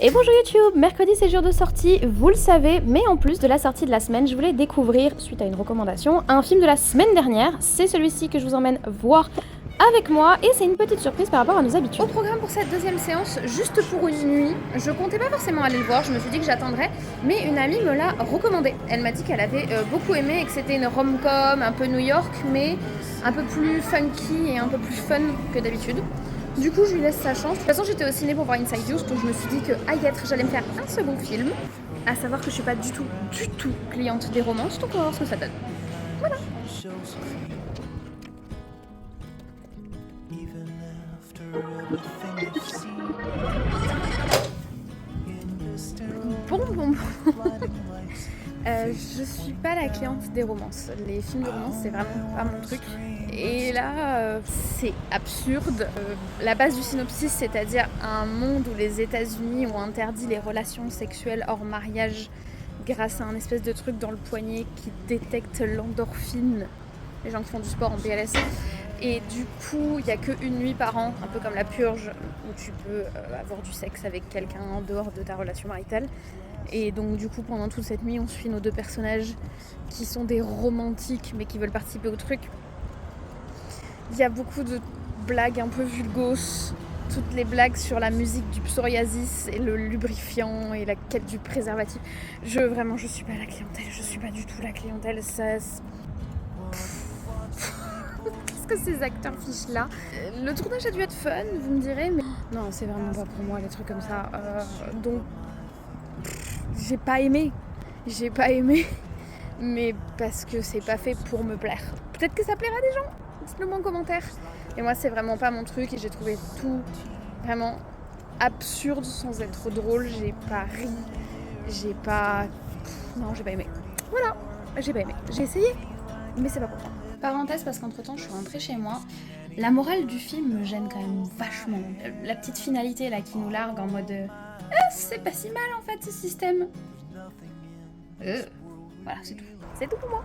Et bonjour YouTube, mercredi c'est jour de sortie, vous le savez, mais en plus de la sortie de la semaine, je voulais découvrir, suite à une recommandation, un film de la semaine dernière. C'est celui-ci que je vous emmène voir avec moi et c'est une petite surprise par rapport à nos habitudes. Au programme pour cette deuxième séance, juste pour une nuit, je comptais pas forcément aller le voir, je me suis dit que j'attendrais, mais une amie me l'a recommandé. Elle m'a dit qu'elle avait beaucoup aimé et que c'était une rom-com un peu New York, mais un peu plus funky et un peu plus fun que d'habitude. Du coup, je lui laisse sa chance. De toute façon, j'étais au ciné pour voir Inside Use, donc je me suis dit que à y être, j'allais me faire un second film. À savoir que je suis pas du tout cliente des romances, donc on va voir ce que ça donne. Voilà. Bon. Je suis pas la cliente des romances. Les films de romance, c'est vraiment pas mon truc. Et là, c'est absurde. La base du synopsis, c'est-à-dire un monde où les États-Unis ont interdit les relations sexuelles hors mariage grâce à un espèce de truc dans le poignet qui détecte l'endorphine, les gens qui font du sport en PLS. Et du coup, il n'y a qu'une nuit par an, un peu comme la purge, où tu peux avoir du sexe avec quelqu'un en dehors de ta relation maritale. Et donc du coup, pendant toute cette nuit, on suit nos deux personnages qui sont des romantiques, mais qui veulent participer au truc. Il y a beaucoup de blagues un peu vulgos, toutes les blagues sur la musique du psoriasis et le lubrifiant et la quête du préservatif. Je suis pas la clientèle, je suis pas du tout la clientèle, Qu'est-ce que ces acteurs fichent là? Le tournage a dû être fun, vous me direz, mais non, c'est vraiment pas pour moi les trucs comme ça. Donc, j'ai pas aimé, mais parce que c'est pas fait pour me plaire. Peut-être que ça plaira à des gens, dites-le moi en commentaire. Et moi, c'est vraiment pas mon truc et j'ai trouvé tout vraiment absurde sans être drôle. J'ai pas ri, non, j'ai pas aimé. Voilà, j'ai pas aimé. J'ai essayé, mais c'est pas pour moi. Parenthèse, parce qu'entre temps je suis rentrée chez moi. La morale du film me gêne quand même vachement. La petite finalité là qui nous largue en mode c'est pas si mal en fait ce système. Voilà, c'est tout. C'est tout pour moi.